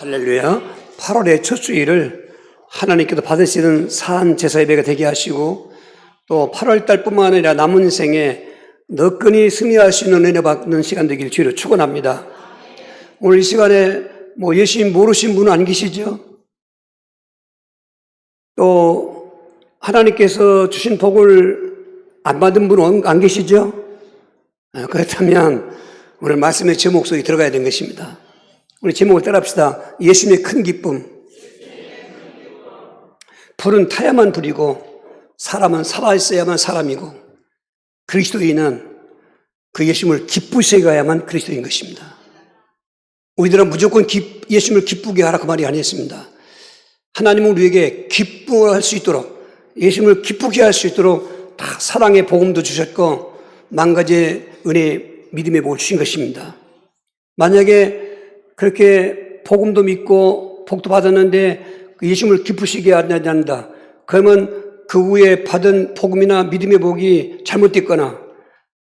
할렐루야. 8월의 첫 주일을 하나님께서 받으시는 사한 제사 예배가 되게 하시고, 또 8월 달뿐만 아니라 남은 인생에 너끈히 승리할 수 있는 은혜 받는 시간 되길 주로 축원합니다. 오늘 이 시간에 예수님 모르신 분은 안 계시죠? 또 하나님께서 주신 복을 안 받은 분은 안 계시죠? 그렇다면 오늘 말씀의 제목 속에 들어가야 되는 것입니다. 우리 제목을 따라합시다. 예수님의 큰 기쁨. 불은 타야만 불이고 사람은 살아있어야만 사람이고, 그리스도인은 그 예수님을 기쁘시게 가야만 그리스도인 것입니다. 우리들은 무조건 예수님을 기쁘게 하라 그 말이 아니었습니다. 하나님은 우리에게 기뻐할 수 있도록, 예수님을 기쁘게 할 수 있도록 다 사랑의 복음도 주셨고 만 가지의 은혜, 믿음의 복을 주신 것입니다. 만약에 그렇게 복음도 믿고 복도 받았는데 예수님을 기쁘시게 하지 않는다, 그러면 그 후에 받은 복음이나 믿음의 복이 잘못됐거나,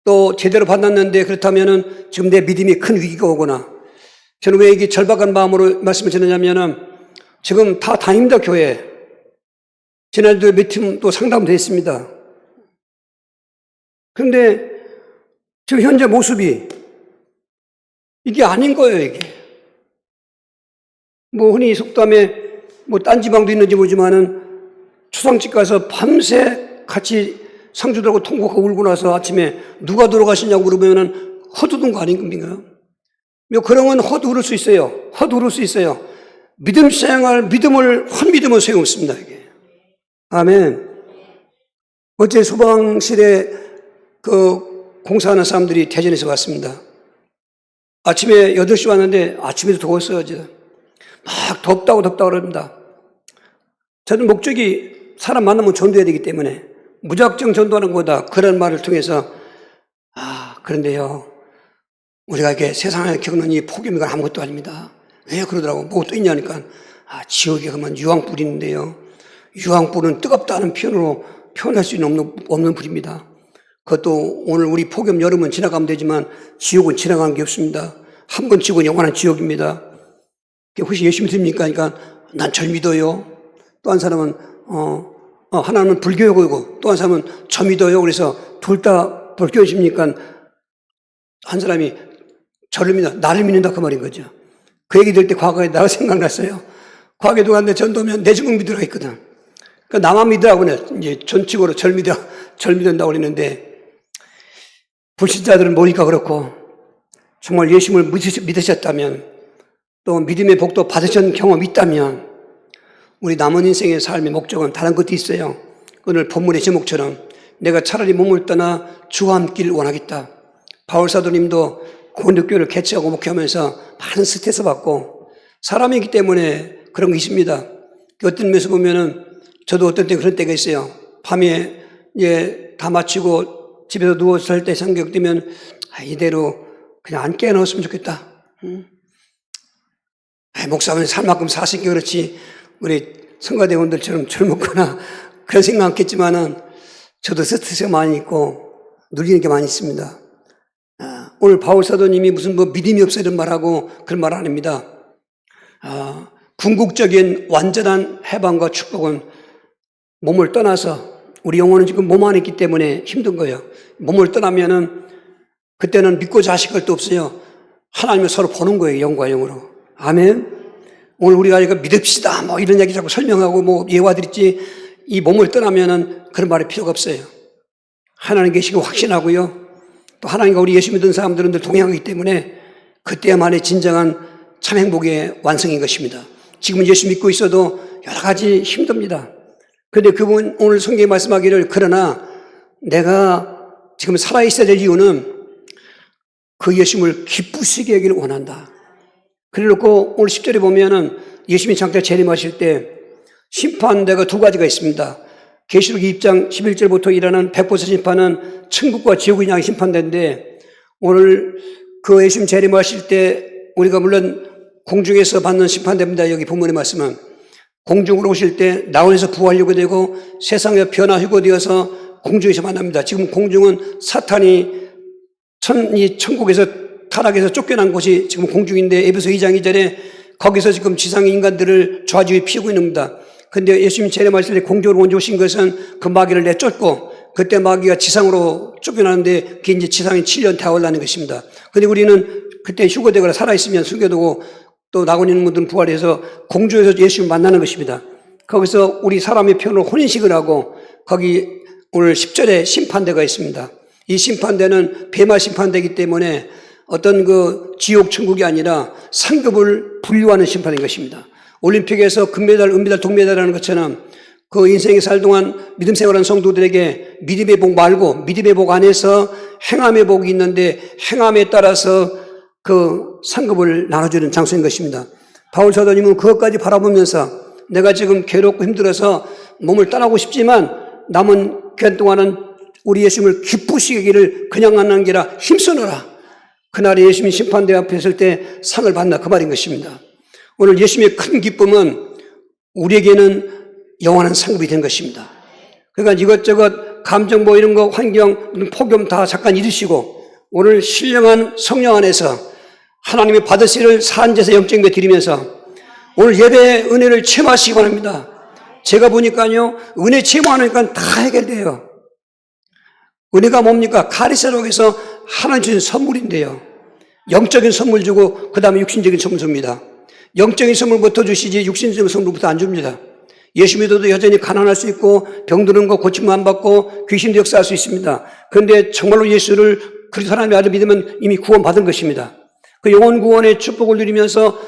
또 제대로 받았는데 그렇다면은 지금 내 믿음이 큰 위기가 오거나. 저는 왜 이게 절박한 마음으로 말씀을 전하냐면은, 지금 다 다닙니다, 교회. 지난주에 몇 팀 또 상담도 했습니다. 그런데 지금 현재 모습이 이게 아닌 거예요, 이게. 흔히 속담에 딴 지방도 있는지 모르지만은 초상집 가서 밤새 같이 상주들하고 통곡하고 울고 나서 아침에 누가 돌아가시냐고 물으면은 헛웃은 거 아닌 겁니까? 그런 건 헛웃을 수 있어요. 헛웃을 수 있어요. 믿음 생활, 헛믿음은 소용없습니다, 이게. 아멘. 어제 소방실에 공사하는 사람들이 대전에서 왔습니다. 아침에 8시 왔는데 아침에도 더웠어요, 어제. 막 덥다고 그럽니다. 저는 목적이 사람 만나면 전도해야 되기 때문에 무작정 전도하는 것보다 그런 말을 통해서, 그런데요, 우리가 이렇게 세상에 겪는 이 폭염이 아무것도 아닙니다. 왜 그러더라고. 뭐가 또 있냐니까, 지옥에 가면 유황불이 있는데요, 유황불은 뜨겁다는 표현으로 표현할 수 없는 불입니다. 그것도 오늘 우리 폭염 여름은 지나가면 되지만 지옥은 지나가는 게 없습니다. 한 번 지옥은 영원한 지옥입니다. 혹시 예수 믿습니까? 그러니까 난 절 믿어요. 또 한 사람은 하나는 불교이고 또 한 사람은 저 믿어요. 그래서 둘 다 불교이십니까? 한 사람이 저를 믿어, 나를 믿는다 그 말인 거죠. 그 얘기 들을 때 과거에 나가 생각났어요. 과거에 누가 내 전도면 내 주먹 믿으라 했거든. 그러니까 나만 믿으라고 이제 전칙으로 절 믿는다고 그랬는데, 불신자들은 모르니까 그렇고, 정말 예수님을 믿으셨다면, 또 믿음의 복도 받으신 경험이 있다면, 우리 남은 인생의 삶의 목적은 다른 것도 있어요. 오늘 본문의 제목처럼 내가 차라리 몸을 떠나 주와 함께를 원하겠다. 바울 사도님도 고린도교회를 개척하고 목회하면서 많은 스트레스 받고, 사람이기 때문에 그런 게 있습니다. 어떤 면에서 보면은 저도 어떤 때 그런 때가 있어요. 밤에 다 마치고 집에서 누워서 잘 때 생각되면 이대로 그냥 안 깨어넣었으면 좋겠다. 목사는 살 만큼 사시기 그렇지 우리 성가대원들처럼 젊었거나 그런 생각 않겠지만은 저도 스트레스가 많이 있고 눌리는 게 많이 있습니다. 오늘 바울 사도님이 무슨 믿음이 없어 이런 말하고 그런 말 아닙니다. 궁극적인 완전한 해방과 축복은 몸을 떠나서, 우리 영혼은 지금 몸 안에 있기 때문에 힘든 거예요. 몸을 떠나면은 그때는 믿고 자식 것도 없어요. 하나님을 서로 보는 거예요, 영과 영으로. 아멘. 오늘 우리가 이거 믿읍시다 이런 얘기 자꾸 설명하고 예화드렸지, 이 몸을 떠나면은 그런 말이 필요가 없어요. 하나님 계시고 확신하고요, 또 하나님과 우리 예수 믿는 사람들은 늘 동행하기 때문에 그때야만이 진정한 참 행복의 완성인 것입니다. 지금은 예수 믿고 있어도 여러 가지 힘듭니다. 그런데 그분 오늘 성경에 말씀하기를, 그러나 내가 지금 살아있어야 될 이유는 그 예수님을 기쁘시게 하기를 원한다. 그래놓고 오늘 10절에 보면은 예수님이 장차 재림하실 때 심판대가 두 가지가 있습니다. 계시록 2장 11절부터 일어나는 100% 심판은 천국과 지옥을 향한 심판대인데, 오늘 그 예수님 재림하실 때 우리가 물론 공중에서 받는 심판대입니다. 여기 본문의 말씀은 공중으로 오실 때 나온에서 부활하게 되고 세상의 변화 휴거되어서 공중에서 만납니다. 지금 공중은 사탄이 이 천국에서 타락해서 쫓겨난 곳이 지금 공중인데, 에베소 2장 2절에 거기서 지금 지상의 인간들을 좌지우지 피우고 있는 겁니다. 근데 예수님이 재림하실 때 공중으로 먼저 오신 것은 그 마귀를 내쫓고 그때 마귀가 지상으로 쫓겨나는데 그게 이제 지상에 7년 대화하려는 것입니다. 근데 우리는 그때 휴거되거나 살아있으면 숨겨두고 또 나고 있는 분들은 부활해서 공중에서 예수님을 만나는 것입니다. 거기서 우리 사람의 편으로 혼인식을 하고 거기 오늘 10절에 심판대가 있습니다. 이 심판대는 뱀아 심판대이기 때문에 어떤 그 지옥 천국이 아니라 상급을 분류하는 심판인 것입니다. 올림픽에서 금메달, 은메달, 동메달이라는 것처럼 그 인생에 살 동안 믿음 생활하는 성도들에게 믿음의 복 말고 믿음의 복 안에서 행함의 복이 있는데 행함에 따라서 그 상급을 나눠주는 장소인 것입니다. 바울 사도님은 그것까지 바라보면서 내가 지금 괴롭고 힘들어서 몸을 떠나고 싶지만 남은 기간 동안은 우리 예수님을 기쁘시기를 그냥 안 남기라 힘쓰노라. 그날에 예수님이 심판대 앞에 있을 때 상을 받나 그 말인 것입니다. 오늘 예수님의 큰 기쁨은 우리에게는 영원한 상급이 된 것입니다. 그러니까 이것저것 감정 뭐 이런 거 환경 폭염 다 잠깐 잊으시고 오늘 신령한 성령 안에서 하나님의 받으시를 산제사 영적인 것 드리면서 오늘 예배의 은혜를 체험하시기 바랍니다. 제가 보니까요 은혜 체험하니까 다 해결돼요. 은혜가 뭡니까? 카리스마에서 하나님 주신 선물인데요. 영적인 선물 주고 그 다음에 육신적인 선물 줍니다. 영적인 선물부터 주시지 육신적인 선물부터 안 줍니다. 예수 믿어도 여전히 가난할 수 있고 병드는 거 고침만 안 받고 귀신도 역사할 수 있습니다. 그런데 정말로 예수를 그리스도 하나님의 아들 믿으면 이미 구원받은 것입니다. 그 영혼 구원의 축복을 누리면서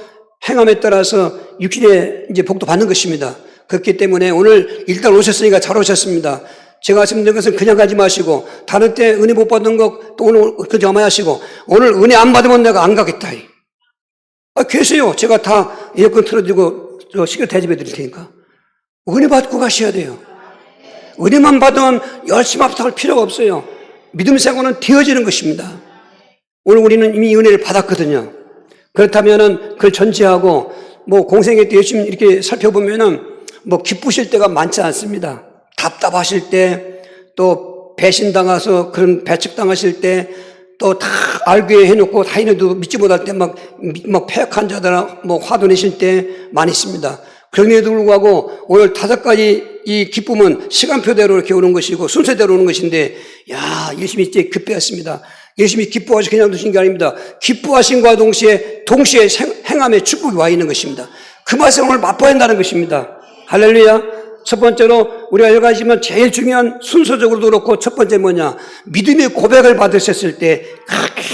행함에 따라서 육신의 이제 복도 받는 것입니다. 그렇기 때문에 오늘 일단 오셨으니까 잘 오셨습니다. 제가 말씀드린 것은 그냥 가지 마시고 다른 때 은혜 못 받는 거 또 오늘 그저 아마하시고 오늘 은혜 안 받으면 내가 안 가겠다. 계세요. 제가 다 에어컨 틀어드리고 식을 대접해 드릴 테니까 은혜 받고 가셔야 돼요. 은혜만 받으면 열심히 합탁할 필요가 없어요. 믿음 생활은 되어지는 것입니다. 오늘 우리는 이미 은혜를 받았거든요. 그렇다면은 그걸 전제하고 뭐 공생애 때 열심히 이렇게 살펴보면은 뭐 기쁘실 때가 많지 않습니다. 답답하실 때, 또 배신당해서 그런 배척당하실 때, 또 다 알게 해놓고 다 해놓도 믿지 못할 때 막 패역한 자들아 뭐 화도 내실 때 많이 있습니다. 그럼에도 불구하고 오늘 5가지 이 기쁨은 시간표대로 이렇게 오는 것이고 순서대로 오는 것인데, 야, 예수님이 이제 급배했습니다. 예수님이 기뻐하시 그냥 두신 게 아닙니다. 기뻐하신과 동시에 행함의 축복이 와 있는 것입니다. 그 맛을 오늘 맛봐야 한다는 것입니다. 할렐루야. 첫 번째로 우리가 여기 가시면 제일 중요한 순서적으로도 그렇고 첫 번째 뭐냐, 믿음의 고백을 받으셨을 때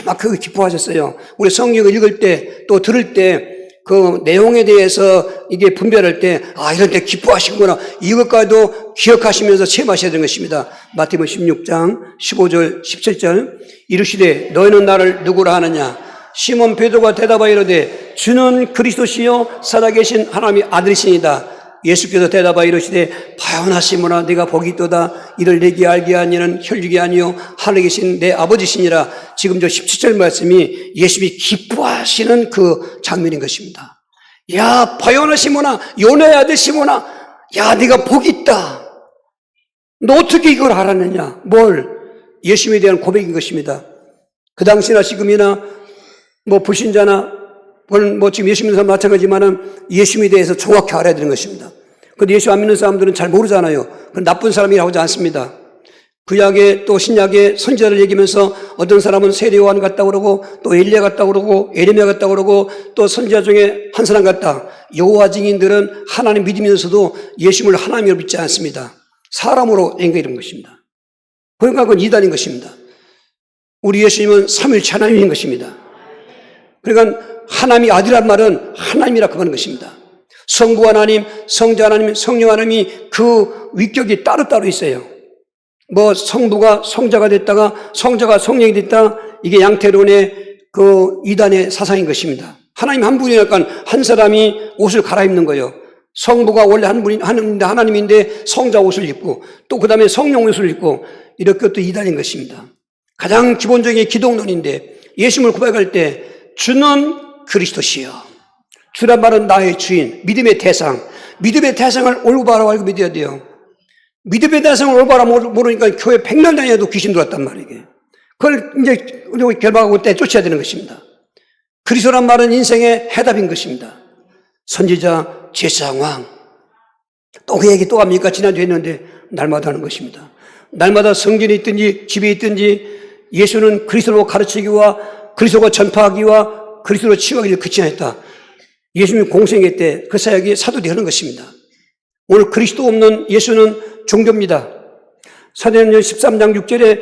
막 그거 기뻐하셨어요. 우리 성경을 읽을 때 또 들을 때 그 내용에 대해서 이게 분별할 때 이런 때 기뻐하시구나, 이것까지도 기억하시면서 체험하셔야 되는 것입니다. 마태복음 16장 15절 17절 이르시되 너희는 나를 누구라 하느냐. 시몬 베드로가 대답하여 이르되 주는 그리스도시요 살아계신 하나님의 아들이시니다. 예수께서 대답하여 이르시되 바요나 시몬아 네가 복이 있도다. 이를 내게 알게 하니는 혈육이 아니요 하늘에 계신 내 아버지시니라. 지금 저 17절 말씀이 예수님이 기뻐하시는 그 장면인 것입니다. 야, 바요나 시몬아, 요나의 아들 시몬아, 야, 네가 복이 있다. 너 어떻게 이걸 알았느냐? 뭘? 예수님에 대한 고백인 것입니다. 그 당시나 지금이나 뭐 불신자나 뭐 지금 예수 믿는 사람 마찬가지지만은 예수님에 대해서 정확히 알아야 되는 것입니다. 그런데 예수 안 믿는 사람들은 잘 모르잖아요. 그건 나쁜 사람이라고 하지 않습니다. 구약에 또 신약에 선지자를 얘기하면서 어떤 사람은 세례 요한 같다고 그러고 또 엘리야 같다고 그러고 에레미야 같다고 그러고 또 선지자 중에 한 사람 같다. 여호와 증인들은 하나님 믿으면서도 예수님을 하나님으로 믿지 않습니다. 사람으로 연결된 것입니다. 그러니까 그건 이단인 것입니다. 우리 예수님은 삼위일체 하나님인 것입니다. 그러니까 하나님이 아들이란 말은 하나님이라 그러는 것입니다. 성부 하나님, 성자 하나님, 성령 하나님이 그 위격이 따로따로 있어요. 뭐 성부가 성자가 됐다가 성자가 성령이 됐다, 이게 양태론의 그 이단의 사상인 것입니다. 하나님 한 분이니까 한 사람이 옷을 갈아입는 거예요. 성부가 원래 한 분이 하나님인데 성자 옷을 입고 또 그 다음에 성령 옷을 입고, 이렇게 또 이단인 것입니다. 가장 기본적인 기독론인데 예수님을 고백할 때 주는 그리스도시여. 주란 말은 나의 주인, 믿음의 대상. 믿음의 대상을 올바로 알고 믿어야 돼요. 믿음의 대상을 올바로 모르니까 교회 100년 다녀도 귀신 들어왔단 말이에요. 그걸 이제 결박하고 떼쫓아야 되는 것입니다. 그리스도란 말은 인생의 해답인 것입니다. 선지자, 제사장왕. 또 그 얘기 또 합니까? 지난주에 했는데 날마다 하는 것입니다. 날마다 성전에 있든지 집에 있든지 예수는 그리스도로 가르치기와 그리스도가 전파하기와 그리스도로 치유하기를 그치 않았다. 예수님이 공생애 때 그 사역이 사도들이 하는 것입니다. 오늘 그리스도 없는 예수는 종교입니다. 사도행전 13장 6절에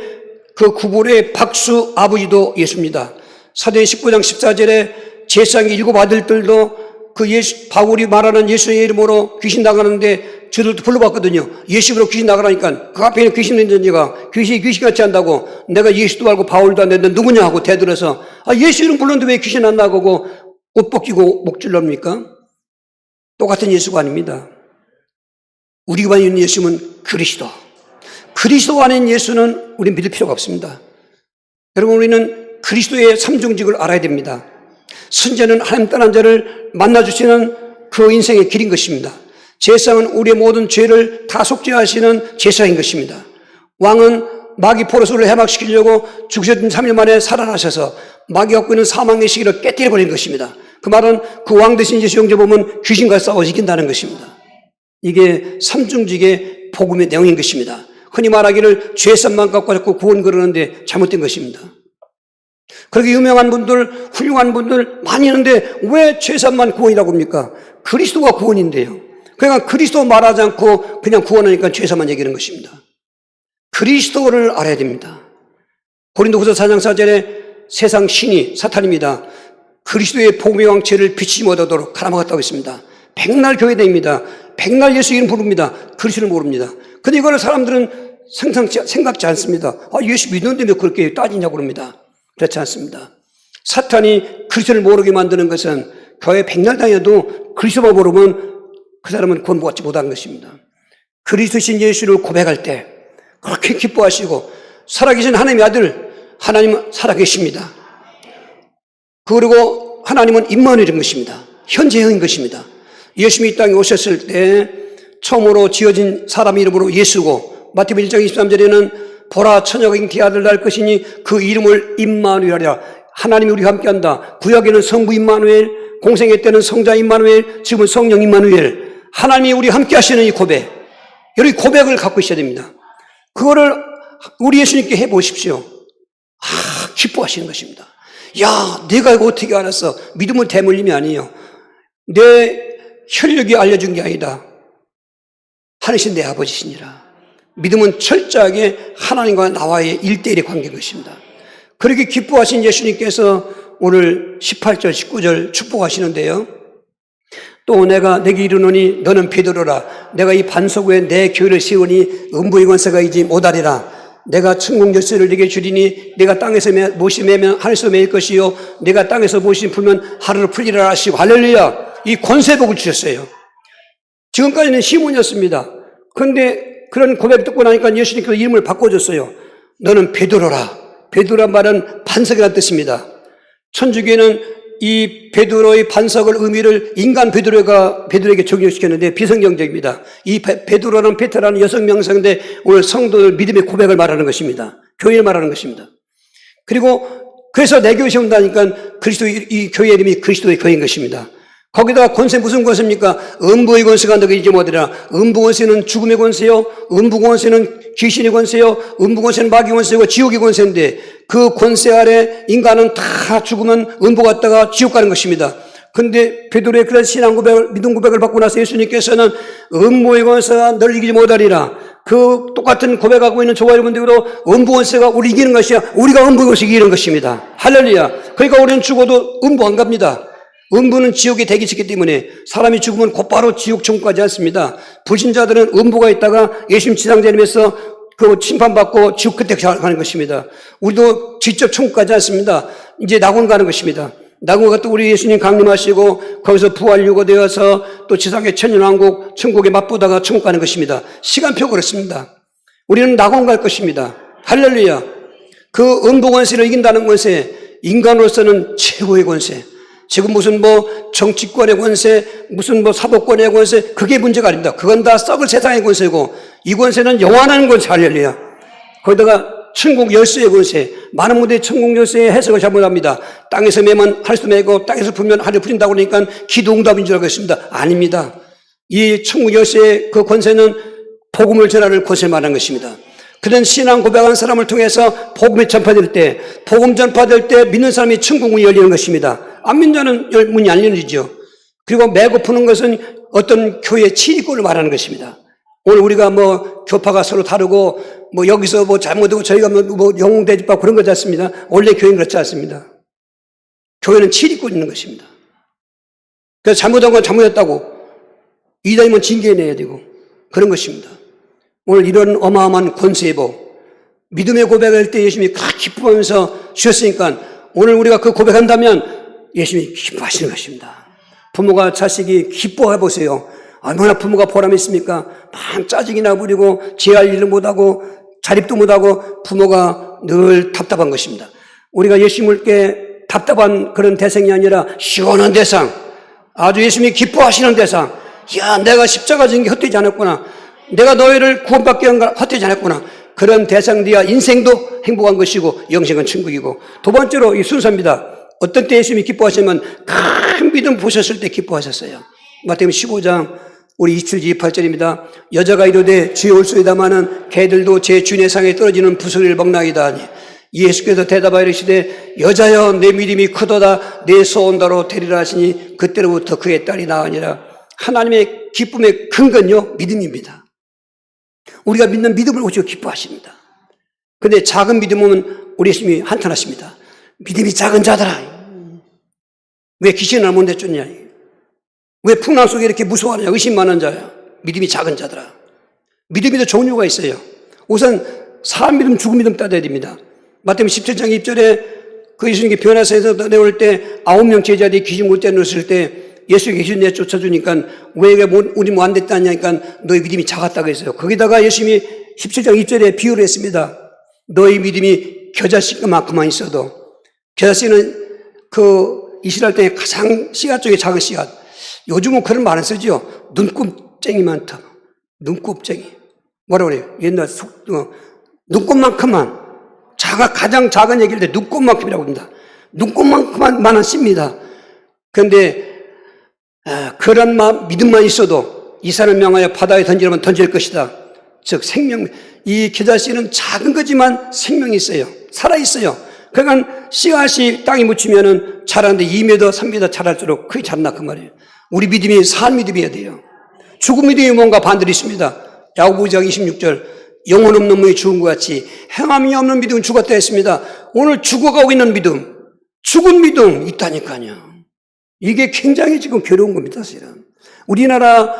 그 구불의 박수 아버지도 예수입니다. 사도행 19장 14절에 제사장의 7 아들들도 그 바울이 말하는 예수의 이름으로 귀신 나가는데 저들도 불러봤거든요. 예수로 귀신 나가라니까 그 앞에 있는 귀신 있는 자가 귀신같이 한다고 내가 예수도 알고 바울도 안 되는데 누구냐 하고 대들어서 예수 이름 불렀는데 왜 귀신 안 나가고 옷 벗기고 목줄럽니까? 똑같은 예수가 아닙니다. 우리가 있는 예수는 그리스도 아닌 예수는 우리 믿을 필요가 없습니다. 여러분 우리는 그리스도의 삼중직을 알아야 됩니다. 선지자는 하나님 떠난 자를 만나주시는 그 인생의 길인 것입니다. 제사장은 우리의 모든 죄를 다 속죄하시는 제사장인 것입니다. 왕은 마귀 포로스를 해방시키려고 죽으신 3일 만에 살아나셔서 마귀가 갖고 있는 사망의 시기를 깨뜨려버리는 것입니다. 그 말은 그 왕 대신 예수 형제 보면 귀신과 싸워 이긴다는 것입니다. 이게 삼중직의 복음의 내용인 것입니다. 흔히 말하기를 죄산만 갖고 자꾸 구원 그러는데 잘못된 것입니다. 그렇게 유명한 분들, 훌륭한 분들 많이 있는데 왜 죄산만 구원이라고 합니까? 그리스도가 구원인데요. 그러니까 그리스도 말하지 않고 그냥 구원하니까 죄산만 얘기하는 것입니다. 그리스도를 알아야 됩니다. 고린도후서 4장 4절에 세상 신이 사탄입니다. 그리스도의 복음의 왕체를 비치지 못하도록 가라막았다고 했습니다. 백날 교회다닙니다. 백날 예수 이름 부릅니다. 그리스도를 모릅니다. 근데 이걸 사람들은 생각지 않습니다. 예수 믿는데 왜 그렇게 따지냐고 그럽니다. 그렇지 않습니다. 사탄이 그리스도를 모르게 만드는 것은 교회 백날 다녀도 그리스도만 모르면 그 사람은 구원받지 못한 것입니다. 그리스도신 예수를 고백할 때 그렇게 기뻐하시고 살아계신 하나님의 아들 하나님은 살아계십니다. 그리고 하나님은 임마누엘인 것입니다. 현재형인 것입니다. 예수님이 이 땅에 오셨을 때 처음으로 지어진 사람 이름으로 예수고 마태복음 1장 23절에는 보라 처녀가 잉태의 아들 낳을 것이니 그 이름을 임마누엘 하리라. 하나님이 우리와 함께한다. 구약에는 성부 임마누엘, 공생애 때는 성자 임마누엘, 지금은 성령 임마누엘. 하나님이 우리와 함께 하시는 이 고백. 여러분 고백을 갖고 있어야 됩니다. 그거를 우리 예수님께 해보십시오. 기뻐하시는 것입니다. 야, 내가 이거 어떻게 알았어? 믿음은 대물림이 아니에요. 내 혈육이 알려준 게 아니다. 하늘이신 내 아버지시니라. 믿음은 철저하게 하나님과 나와의 1:1의 관계인 것입니다. 그렇게 기뻐하신 예수님께서 오늘 18절, 19절 축복하시는데요. 또 내가 내게 이르노니 너는 베드로라. 내가 이 반석 위에 내 교회를 세우니 음부의 권세가 이지 못하리라. 내가 천국 열쇠를 네게 주리니 네가 땅에서 못이 매면 하늘에서 매일 것이요 네가 땅에서 못이 풀면 하루를 풀리라 하시고 할렐루야. 이 권세복을 주셨어요. 지금까지는 시몬이었습니다. 그런데 그런 고백을 듣고 나니까 예수님께서 이름을 바꿔줬어요. 너는 베드로라. 베드로란 말은 반석이라는 뜻입니다. 천주교에는 이 베드로의 반석을 의미를 인간 베드로에게 적용시켰는데 비성경적입니다. 이 베드로라는 페트라는 여성 명사인데 오늘 성도들 믿음의 고백을 말하는 것입니다. 교회를 말하는 것입니다. 그리고 그래서 내 교회 세운다니까 이 교회 이름이 그리스도의 교회인 것입니다. 거기다가 권세 무슨 권세입니까? 음부의 권세가 너에게 이지 못하리라. 음부 권세는 죽음의 권세요. 음부 권세는 귀신의 권세요. 음부 권세는 마귀 권세고 지옥의 권세인데 그 권세 아래 인간은 다 죽으면 음부 갔다가 지옥 가는 것입니다. 그런데 베드로의 그런 신앙 고백을 믿음 고백을 받고 나서 예수님께서는 음부의 권세가 너를 이기지 못하리라. 그 똑같은 고백하고 있는 저와 여러분들도 음부 권세가 우리 이기는 것이야. 우리가 음부 권세 이기는 것입니다. 할렐루야. 그러니까 우리는 죽어도 음부 안 갑니다. 음부는 지옥에 대기시기 때문에 사람이 죽으면 곧바로 지옥 천국 가지 않습니다. 불신자들은 음부가 있다가 예수님 지상자님에서 그 심판받고 지옥 끝에 가는 것입니다. 우리도 직접 천국 가지 않습니다. 이제 낙원 가는 것입니다. 낙원 갔다 우리 예수님 강림하시고 거기서 부활 유고되어서 또 지상의 천년왕국 천국에 맛보다가 천국 가는 것입니다. 시간표 그렇습니다. 우리는 낙원 갈 것입니다. 할렐루야. 그 음부 권세를 이긴다는 권세, 인간으로서는 최고의 권세. 지금 무슨 정치권의 권세, 무슨 사법권의 권세, 그게 문제가 아닙니다. 그건 다 썩을 세상의 권세고, 이 권세는 영원한 권세, 할렐루야. 거기다가 천국 열쇠의 권세, 많은 분들이 천국 열쇠의 해석을 잘못합니다. 땅에서 매면 하늘에서 매고 땅에서 불면 하늘에 불린다고 그러니까 기도응답인 줄 알고 있습니다. 아닙니다. 이 천국 열쇠의 그 권세는 복음을 전하는 권세를 말하는 것입니다. 그런 신앙 고백한 사람을 통해서 복음이 전파될 때, 복음 전파될 때 믿는 사람이 천국 문이 열리는 것입니다. 안 믿는 자는 문이 안 열리죠. 그리고 매고 푸는 것은 어떤 교회의 치리권을 말하는 것입니다. 오늘 우리가 뭐 교파가 서로 다르고 뭐 여기서 뭐 잘못하고 저희가 뭐 영웅대집밥 그런 거지 않습니다. 원래 교회는 그렇지 않습니다. 교회는 치리권 있는 것입니다. 그래서 잘못한 건 잘못했다고 이다니면 징계내야 되고 그런 것입니다. 오늘 이런 어마어마한 권세의 복, 믿음의 고백할 때 예수님이 기뻐하면서 주셨으니까 오늘 우리가 그 고백한다면 예수님이 기뻐하시는 것입니다. 부모가 자식이 기뻐해 보세요. 얼마나 부모가 보람이 있습니까? 막 짜증이 나버리고 제할 일을 못하고 자립도 못하고 부모가 늘 답답한 것입니다. 우리가 예수님께 답답한 그런 대상이 아니라 시원한 대상, 아주 예수님이 기뻐하시는 대상. 야, 내가 십자가 지는 게 헛되지 않았구나. 내가 너희를 구원받게 한 걸 헛되지 않았구나. 그런 대상들이야 인생도 행복한 것이고 영생은 천국이고. 두 번째로 이 순서입니다. 어떤 때 예수님이 기뻐하시면 큰 믿음 보셨을 때 기뻐하셨어요. 마태복음 15장 우리 27절 28절입니다. 여자가 이르되 주여 올소이다마는 개들도 제 주인의 상에 떨어지는 부스러기를 먹나이다 하니 예수께서 대답하여 이르시되 여자여 내 믿음이 크도다 내 소원대로 되리라 하시니 그때로부터 그의 딸이 나으니라. 하나님의 기쁨의 근거는요 믿음입니다. 우리가 믿는 믿음을 오시고 기뻐하십니다. 그런데 작은 믿음은 우리 예수님이 한탄하십니다. 믿음이 작은 자들아 왜 귀신을 못 내쫓냐, 왜 풍랑 속에 이렇게 무서워하느냐, 의심 많은 자야. 믿음이 작은 자들아. 믿음에도 종류가 있어요. 우선 사람 믿음, 죽은 믿음 따져야 됩니다. 마태복음 17장 2절에 그 예수님께 변화사에서 내올 때 9명 제자들이 귀신 못 내놓았을 때 예수님이 귀신 내쫓아주니까 왜 우리 뭐 안 됐다 하냐니까 너희 믿음이 작았다고 했어요. 거기다가 예수님이 17장 2절에 비유를 했습니다. 너희 믿음이 겨자씨만큼만 있어도, 겨자씨는 그 이스라엘 땅에 가장 씨앗 중에 작은 씨앗. 요즘은 그런 말을 쓰죠. 눈곱쟁이만 터. 눈곱쟁이. 뭐라 그래요? 옛날 눈곱만큼만. 가장 작은 얘기를 때 눈곱만큼이라고 합니다. 눈곱만큼만 씁니다. 그런데 그런 믿음만 있어도 이 사람 명하여 바다에 던지려면 던질 것이다. 즉 생명, 이 겨자씨는 작은 거지만 생명이 있어요. 살아있어요. 그러니까 씨앗이 땅에 묻히면은 자라는데 2m, 3m 자랄수록 크게 자란다 그 말이에요. 우리 믿음이 산 믿음이어야 돼요. 죽은 믿음이 뭔가 반대로 있습니다. 야고보 2장 26절 영혼 없는 몸이 죽은 것 같이 행함이 없는 믿음은 죽었다 했습니다. 오늘 죽어가고 있는 믿음, 죽은 믿음 있다니까요. 이게 굉장히 지금 괴로운 겁니다. 사실은 우리나라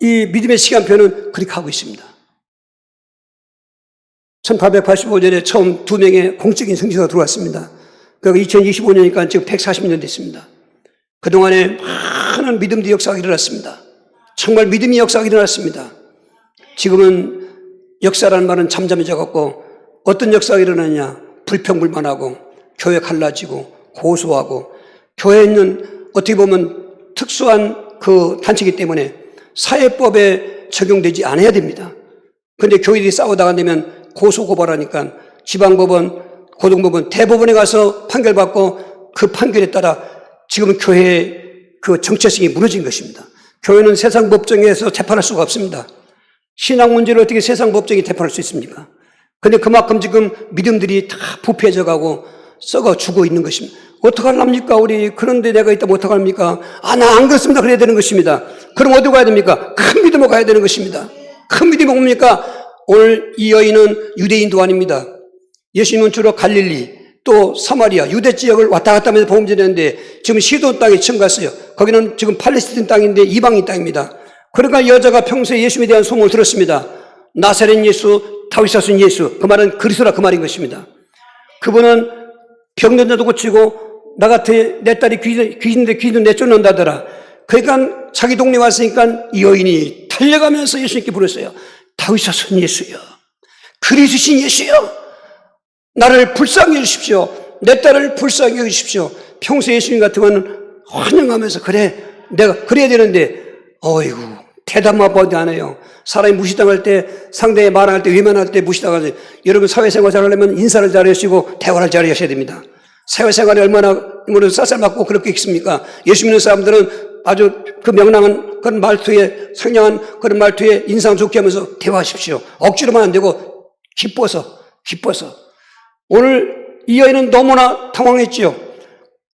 이 믿음의 시간표는 그렇게 하고 있습니다. 1885년에 처음 2명의 공적인 성지자가 들어왔습니다. 그리고 2025년이니까 지금 140년 됐습니다. 그동안에 많은 믿음의 역사가 일어났습니다. 정말 믿음의 역사가 일어났습니다. 지금은 역사라는 말은 잠잠해져갖고 어떤 역사가 일어나냐, 불평불만하고 교회 갈라지고 고소하고, 교회는 어떻게 보면 특수한 그 단체이기 때문에 사회법에 적용되지 않아야 됩니다. 그런데 교회들이 싸우다가 되면 고소고발하니까 지방법원, 고등법원, 대법원에 가서 판결받고 그 판결에 따라 지금은 교회의 그 정체성이 무너진 것입니다. 교회는 세상 법정에서 재판할 수가 없습니다. 신앙 문제를 어떻게 세상 법정에 재판할 수 있습니까? 그런데 그만큼 지금 믿음들이 다 부패해져 가고 썩어 죽어 있는 것입니다. 어떡하랍니까 우리? 그런데 내가 있다면 어떡합니까? 나 안 그렇습니다. 그래야 되는 것입니다. 그럼 어디 가야 됩니까? 큰 믿음으로 가야 되는 것입니다. 큰 믿음이 뭡니까? 오늘 이 여인은 유대인도 아닙니다. 예수님은 주로 갈릴리 또 사마리아 유대 지역을 왔다 갔다 하면서 복음 전했는데 지금 시돈 땅에 처음 갔어요. 거기는 지금 팔레스틴 땅인데 이방인 땅입니다. 그러니까 여자가 평소에 예수님에 대한 소문을 들었습니다. 나사렛 예수, 다윗 자손 예수, 그 말은 그리스도라 그 말인 것입니다. 그분은 병든 자도 고치고 나 같은 내 딸이 귀신도 내쫓는다더라. 그러니까 자기 동네 왔으니까 이 여인이 달려가면서 예수님께 부르셨어요. 다윗 자손 예수여, 그리스도신 예수여, 나를 불쌍히 해주십시오. 내 딸을 불쌍히 해주십시오. 평소에 예수님 같으면 환영하면서 그래 내가 그래야 되는데 어이구 대답만 안 해요. 사람이 무시당할 때, 상대에 말할 때, 외면할 때 무시당하지. 여러분 사회생활 잘하려면 인사를 잘하시고 대화를 잘하셔야 됩니다. 사회생활이 얼마나 쌀쌀맞고 그렇게 있습니까? 예수 믿는 사람들은 아주 그 명랑한 그런 말투에, 상냥한 그런 말투에 인상 좋게 하면서 대화하십시오. 억지로만 안 되고 기뻐서. 오늘 이 여인은 너무나 당황했지요.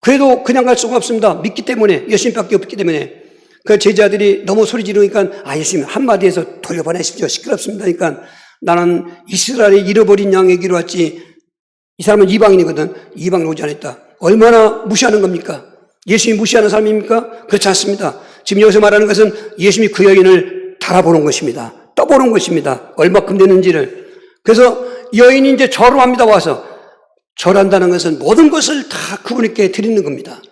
그래도 그냥 갈 수가 없습니다. 믿기 때문에, 예수님밖에 없기 때문에. 그 제자들이 너무 소리 지르니까, 예수님 한마디 해서 돌려보내십시오. 시끄럽습니다. 그러니까 나는 이스라엘에 잃어버린 양에게로 왔지, 이 사람은 이방인이거든. 이방인 오지 않았다. 얼마나 무시하는 겁니까? 예수님이 무시하는 사람입니까? 그렇지 않습니다. 지금 여기서 말하는 것은 예수님이 그 여인을 달아보는 것입니다. 떠보는 것입니다. 얼마큼 되는지를. 그래서 여인이 이제 절을 합니다. 와서. 절한다는 것은 모든 것을 다 그분께 드리는 겁니다.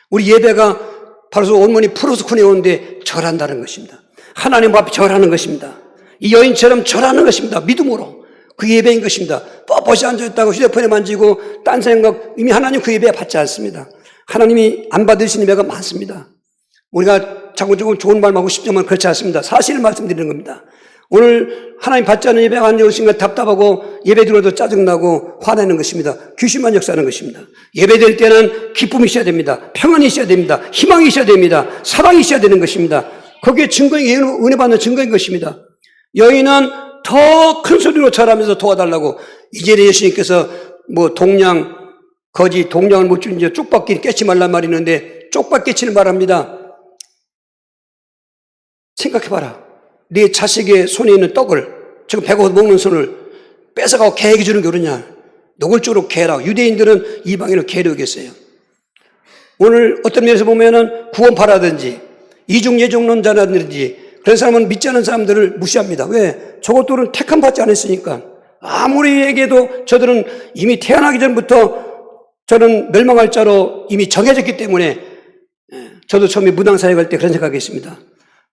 우리 예배가 바로 온문이 프로스콘에 오는데 절한다는 것입니다. 하나님 앞에 절하는 것입니다. 이 여인처럼 절하는 것입니다. 믿음으로. 그 예배인 것입니다. 뻣뻣이 앉아있다고 휴대폰에 만지고 딴 생각, 이미 하나님 그 예배 받지 않습니다. 하나님이 안 받으시는 예배가 많습니다. 우리가 자꾸 조금 좋은 말 하고 싶지만 그렇지 않습니다. 사실을 말씀드리는 겁니다. 오늘 하나님 받지 않는 예배가 안 오신 것 답답하고 예배 들어도 짜증나고 화내는 것입니다. 귀신만 역사하는 것입니다. 예배 드릴 때는 기쁨이 있어야 됩니다. 평안이 있어야 됩니다. 희망이 있어야 됩니다. 사랑이 있어야 되는 것입니다. 거기에 증거인, 은혜 받는 증거인 것입니다. 여인은 더 큰 소리로 절하면서 도와달라고. 이제 예수님께서 동양, 거지, 동양을 못 주는 이제 쪽밖에 깨치 말란 말이 있는데 쪽밖에 깨치를 말합니다. 생각해봐라. 네 자식의 손에 있는 떡을, 지금 배고파 먹는 손을 뺏어가고 개에게 주는 게 옳으냐. 노골적으로 개라고. 유대인들은 이방인을 개로 여겼어요. 오늘 어떤 면에서 보면은 구원파라든지 이중예종론자라든지 그런 사람은 믿지 않는 사람들을 무시합니다. 왜? 저것들은 택함 받지 않았으니까. 아무리 얘기해도 저들은 이미 태어나기 전부터 저는 멸망할 자로 이미 정해졌기 때문에. 저도 처음에 무당 사역할 때 그런 생각했습니다.